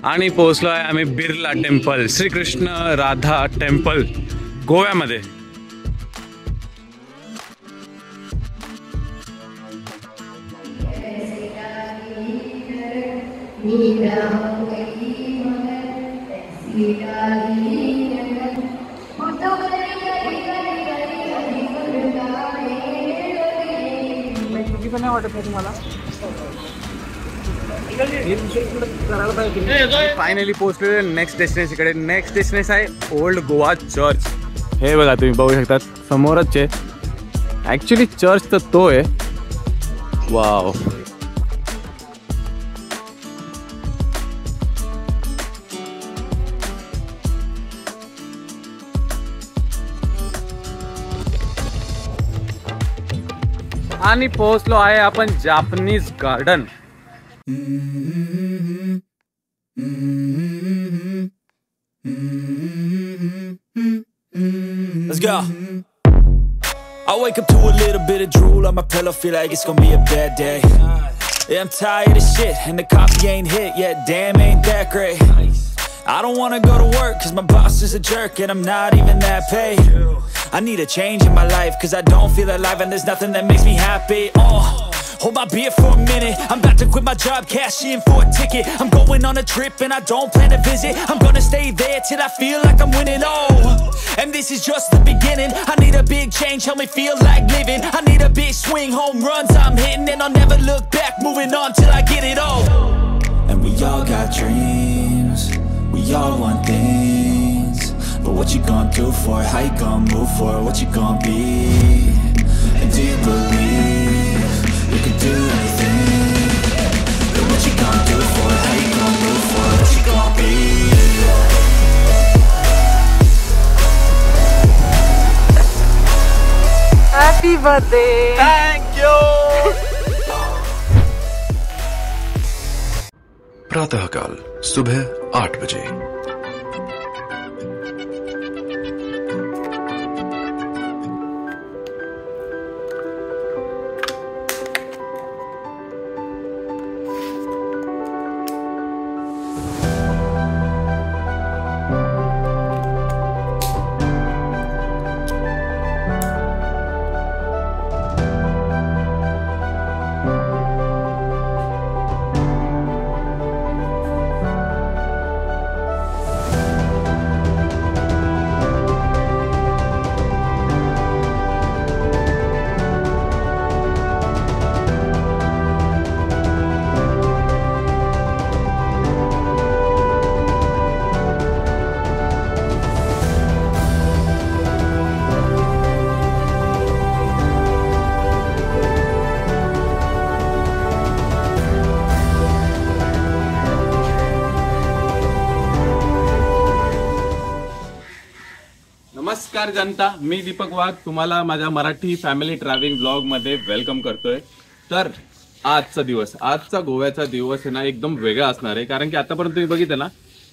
आणि पोहोचलो आहे आम्ही बिर्ला टेम्पल, श्रीकृष्ण राधा टेम्पल गोव्यामध्ये. फायनली पोहोचलो नेक्स्ट डेस्टिनेशनकडे. नेक्स्ट डेस्टिनेशन आहे ओल्ड गोवा चर्च. हे बघा तुम्ही बघू शकतात समोरच आहे. ॲक्च्युली चर्च तर तो आहे. वाव. आणि पोहोचलो आहे आपण Japanese garden. Let's go. I wake up to a little bit of drool on my pillow, feel like it's gonna be a bad day. Yeah, I'm tired of shit and the coffee ain't hit yet, damn ain't that great. I don't wanna go to work cause my boss is a jerk and I'm not even that paid. I need a change in my life cause I don't feel alive and there's nothing that makes me happy. Hold my beer for a minute, I'm about to quit my job, cash in for a ticket. I'm going on a trip and I don't plan to visit. I'm gonna stay there till I feel like I'm winning, and this is just the beginning. I need a big change, help me feel like living. I need a big swing, home runs I'm hitting, and I'll never look back, moving on till I get it all. And we all got dreams, we all want things, but what you gonna do for it? How you gonna move for it? What you gonna be? And do you believe you can do anything? But what you gonna do for it? How you gonna move for it? What you gonna be? Happy birthday! Thank you! प्रातःकाल सुबह 8 बजे. नमस्कार जनता, मी दीपक वाघ तुम्हाला माझ्या Marathi family travelling blog मध्ये welcome करतोय. तर आजचा गोव्याचा दिवस आहे ना एकदम वेगळा असणार आहे. कारण की आतापर्यंत तुम्ही बघितलं ना,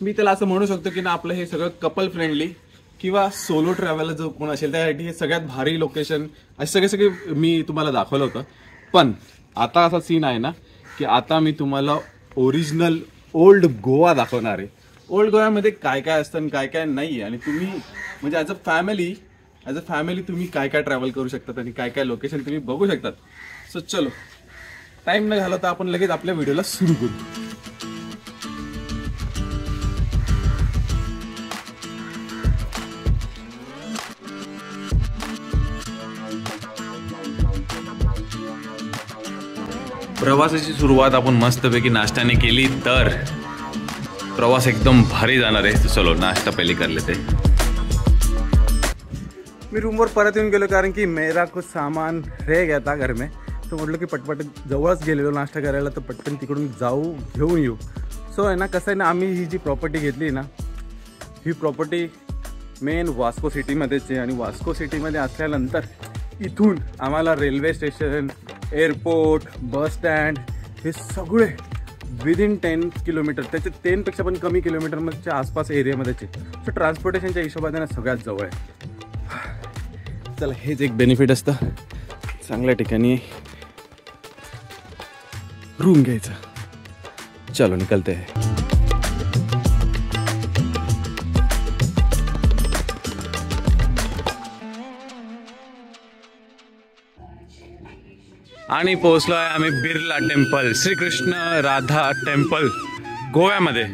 मी त्याला असं म्हणू शकतो की ना आपलं हे सगळं कपल फ्रेंडली किंवा सोलो ट्रॅव्हलर जो कोण असेल त्यासाठी हे सगळ्यात भारी लोकेशन असे सगळे मी तुम्हाला दाखवलं होतं. पण आता असा सीन आहे ना की आता मी तुम्हाला ओरिजिनल ओल्ड गोवा दाखवणार आहे. ओल्ड गोव्यामध्ये काय काय असतं आणि काय काय नाही, आणि तुम्ही म्हणजे ॲज अ फॅमिली तुम्ही काय काय ट्रॅव्हल करू शकतात आणि काय काय लोकेशन तुम्ही बघू शकतात. सो चलो, टाइम न घालवता आपण लगेच आपल्या व्हिडिओला सुरू करू. प्रवासाची सुरुवात आपण मस्तपैकी नाश्त्याने केली तर प्रवास एकदम भारी जाणार आहे. चलो नाश्ता पहिले कर लेते. मी रूमवर परत येऊन गेलो कारण की मेरा कुछ सामान रह गया था घर में. तो म्हटलं की पटपट जवळच गेलेलो नाश्ता करायला, तर पटकन तिकडून घेऊन येऊ. सो आहे ना, कसं आहे ना, आम्ही ही जी प्रॉपर्टी घेतली ना, ही प्रॉपर्टी मेन वास्को सिटीमध्येच आहे. आणि वास्को सिटीमध्ये असल्यानंतर इथून आम्हाला railway station, airport, bus stand हे सगळे विदिन 10 किलोमीटर, त्याचे 10पेक्षा पण कमी किलोमीटरच्या आसपास एरियामध्येच आहे. सो ट्रान्सपोर्टेशनच्या हिशोबाने ना सगळ्यात जवळ आहे. चला, हेच एक बेनिफिट असतं चांगल्या ठिकाणी रूम घ्यायचं. चलो निकलते हैं. आणि पोहोचलो आहे आम्ही बिर्ला टेम्पल, श्रीकृष्ण राधा टेम्पल गोव्यामध्ये.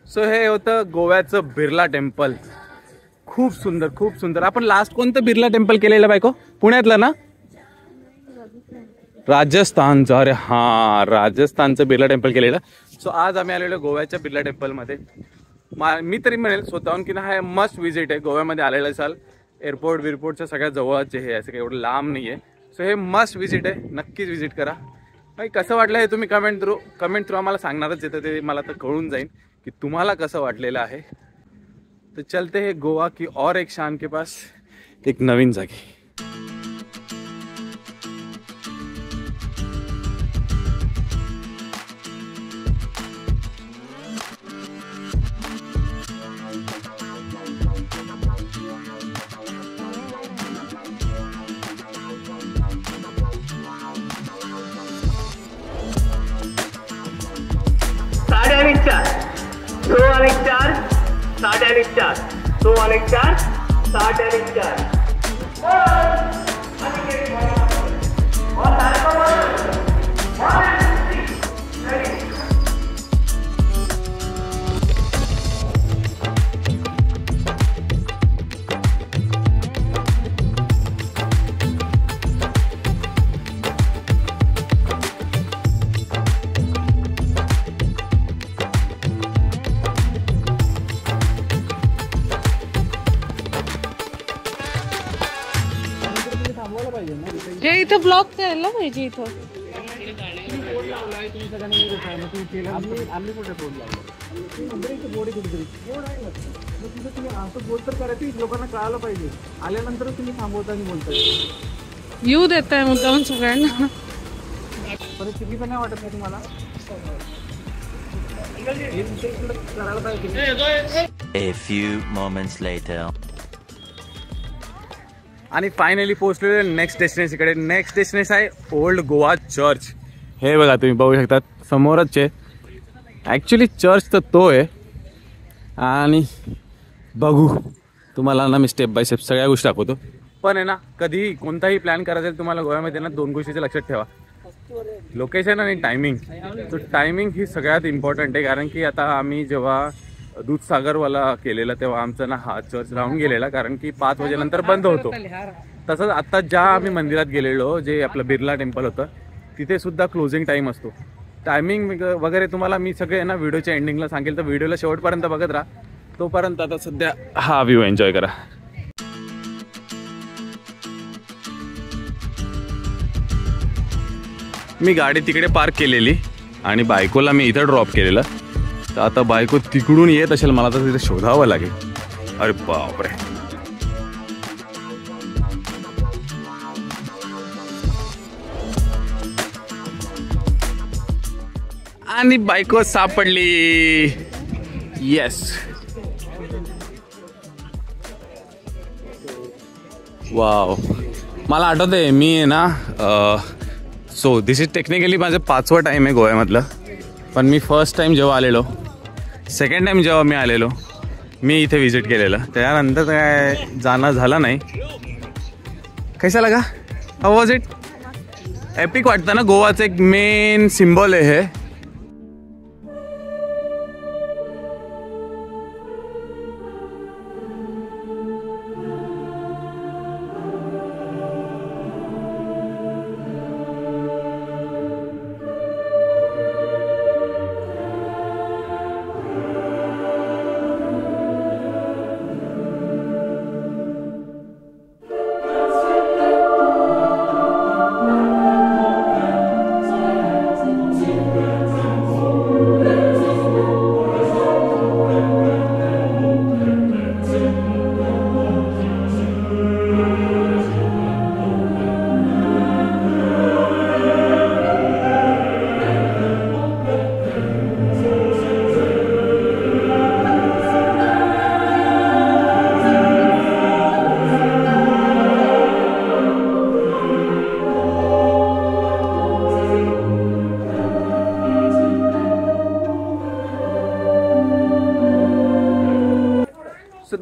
सो हे होतं गोव्याचं बिर्ला टेम्पल. खूप सुंदर, खूप सुंदर. आपण लास्ट कोणतं बिर्ला टेम्पल केलेलं बायको? पुण्यातलं ना? राजस्थानचं. अरे हां, राजस्थानचं बिर्ला टेम्पल केलेलं. सो आज आम्ही आलेलो गोव्याच्या बिर्ला टेम्पलमध्ये. मी तरी म्हणेल स्वतःहून की ना हा मस्ट विजिट आहे. गोव्यामध्ये आलेलं असाल, एअरपोर्ट बिरपोर्टच्या सगळ्या जवळचे हे, असं काही एवढं लांब नाही आहे. सो हे मस्ट विजिट आहे, नक्कीच विजिट करा. भाई कसं वाटलं हे तुम्ही कमेंट थ्रू आम्हाला सांगणारच येतं, ते मला तर कळून जाईल कि तुम्हाला कसं वाटलेलं आहे. तो चलते हैं गोवा की और एक शान के पास, एक नवीन जागी. जे इथं ब्लॉक करायला पाहिजे इथं. आम्ही कुठे बोर्ड लावलो बोर्ड कुठेतरी बोर्ड आहे मग तिथं तुम्ही असं बोर्ड तर करायची लोकांना कळायला पाहिजे आल्यानंतर तुम्ही थांबवता आणि बोलताय येऊ देत आहे मुद्दाम सगळ्यांना परत चुकीचं नाही वाटत नाही तुम्हाला हे करायला पाहिजे A few moments later. आणि फायनली पोहोचलेलो नेक्स्ट डेस्टिनेशनकडे. नेक्स्ट डेस्टिनेशन आहे ओल्ड गोवा चर्च. हे बघा तुम्ही बघू शकता समोरच आहे. ॲक्च्युली चर्च तर तो आहे आणि बघू तुम्हाला ना मी स्टेप बाय स्टेप सगळ्या गोष्टी दाखवतो. पण आहे ना कधी कोणताही प्लॅन करायचा तुम्हाला गोव्यामध्ये ना 2 गोष्टीचं लक्षात ठेवा, लोकेशन आणि टायमिंग. तो टायमिंग ही सगळ्यात इम्पॉर्टंट आहे, कारण की आता आम्ही जेव्हा दूधसागरवाला केलेला तेव्हा आमचा ना हा चर्च राहून गेलेला, कारण की 5 वाजेनंतर बंद होतो. तसंच आत्ता ज्या आम्ही मंदिरात गेलेलो जे आपलं बिर्ला टेम्पल होतं तिथे सुद्धा क्लोजिंग टाईम असतो. टायमिंग वगैरे तुम्हाला मी सगळे ना व्हिडिओच्या एंडिंगला सांगेल, तर व्हिडिओला शेवटपर्यंत बघत राहा. तोपर्यंत आता सध्या हा व्ह्यू एन्जॉय करा. मी गाडी तिकडे पार्क केलेली आणि बायकोला मी इथं ड्रॉप केलेलं. तर आता बायको तिकडून येत असेल, मला तर तिथे शोधावं लागेल. अरे बापरे. आणि बायको सापडली. येस. वाव. मला आठवतंय मी आहे ना सो दिस इज टेक्निकली माझं 5वा टाईम आहे गोव्यामधलं. पण मी फर्स्ट टाईम जेव्हा आलेलो, सेकंड टाईम जेव्हा मी आलेलो मी इथे व्हिजिट केलेलं, त्यानंतर काय जाणं झालं नाही. कैसा लगा? How was it? एपिक वाटतं ना. गोवाचं एक मेन सिम्बॉल आहे हे.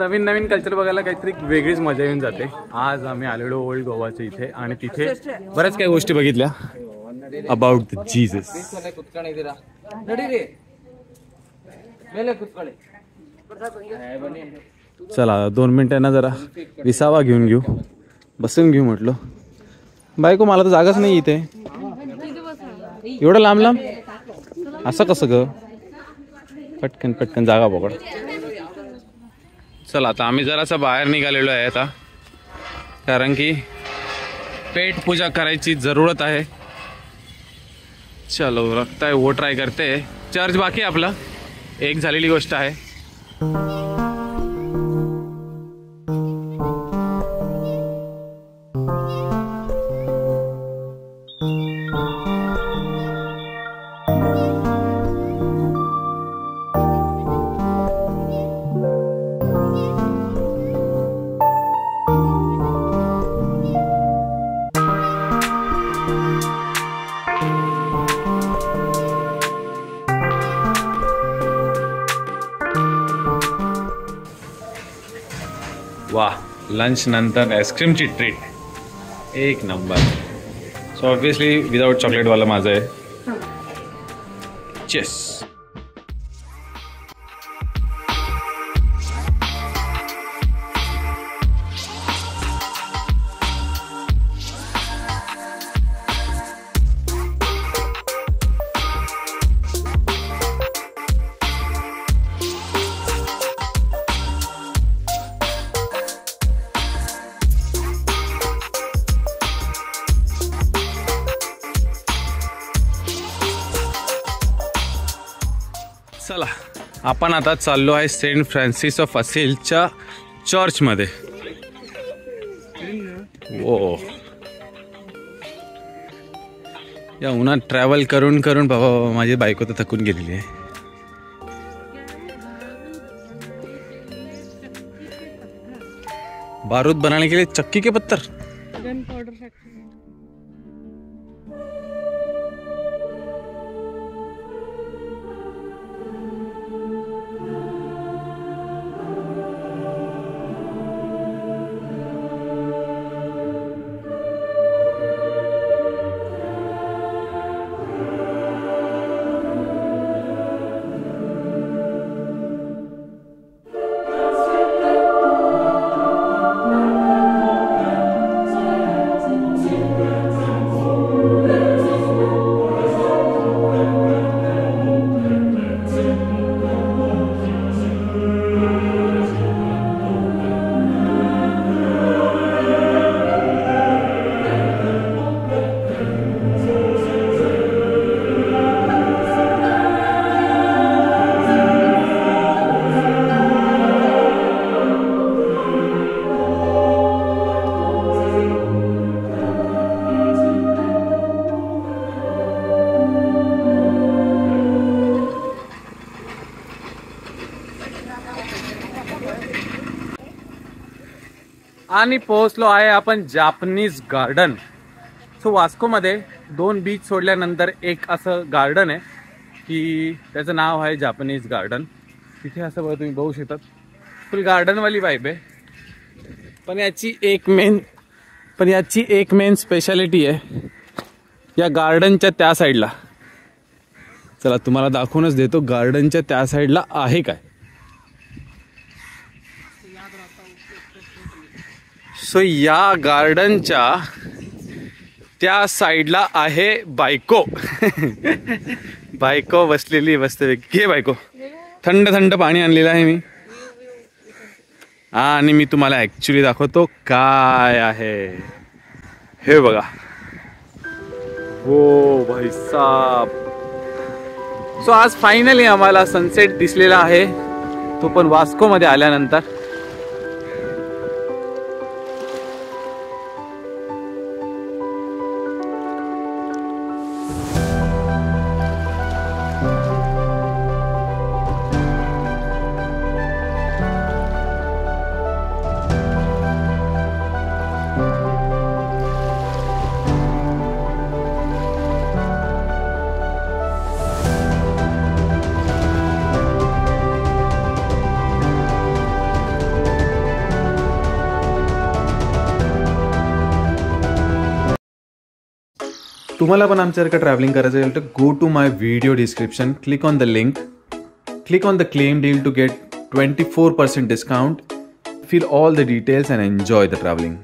नवीन नवीन कल्चर बघायला काहीतरी वेगळीच मजा येऊन जाते. आज आम्ही आलेलो ओल्ड गोवाच्या इथे आणि तिथे बऱ्याच काही गोष्टी बघितल्या अबाउट द जीसस. चला 2 मिनिटांना जरा विसावा घेऊन घेऊ, बसून घेऊ म्हटलो. बायको मला तर जागाच नाही इथे. एवढं लांब लांब असं कसं ग? पटकन पटकन जागा पकड. चला आता आम्ही जरासा बाहेर निघालेलो आहे आता, कारण की पेट पूजा करायची जरूरत आहे. चलो रखता है वो ट्राय करते हैं. चर्च बाकी आपला एक झालेली गोष्ट आहे. वाह, लंच नंतर आईस्क्रीमची ट्रीट एक नंबर. सो ऑब्विसली विदाउट चॉकलेटवाला माझं आहे. चेस. चला आपण आता चाललो आहे सेंट फ्रान्सिस ऑफ असेलच्या चर्चमध्ये. ओ या उन्हात ट्रॅव्हल करून करून बाबा माझी बायको तर थकून गेलेली आहे. बारूद बनाने के लिए चक्की के पत्थर. Gun powder factory. आणि पोहोचलो आहे आपण जापनीज गार्डन. सो वास्कोमध्ये 2 बीच सोडल्यानंतर एक असं गार्डन आहे की त्याचं नाव आहे जापनीज गार्डन. तिथे असं बघा तुम्ही बघू शकतात फुल गार्डनवाली वाईब आहे. पण याची एक मेन स्पेशालिटी आहे या गार्डनच्या त्या साईडला. चला तुम्हाला दाखवूनच देतो गार्डनच्या त्या साईडला आहे काय. सो या गार्डनच्या त्या साईडला आहे बायको. बायको बसलेली मस्तपैकी. घे बायको. थंड थंड पाणी आणलेलं आहे मी. आणि मी तुम्हाला ॲक्च्युली दाखवतो काय आहे हे बघा. हो भाई साहब. सो आज फायनली आम्हाला सनसेट दिसलेला आहे, तो पण वास्कोमध्ये आल्यानंतर. तुम्हाला पण आमच्यासारखं ट्रॅव्हलिंग करायचं असेल तर go to my video description, click on the link, click on the claim deal to get 24% discount. Fill all the details and enjoy the traveling.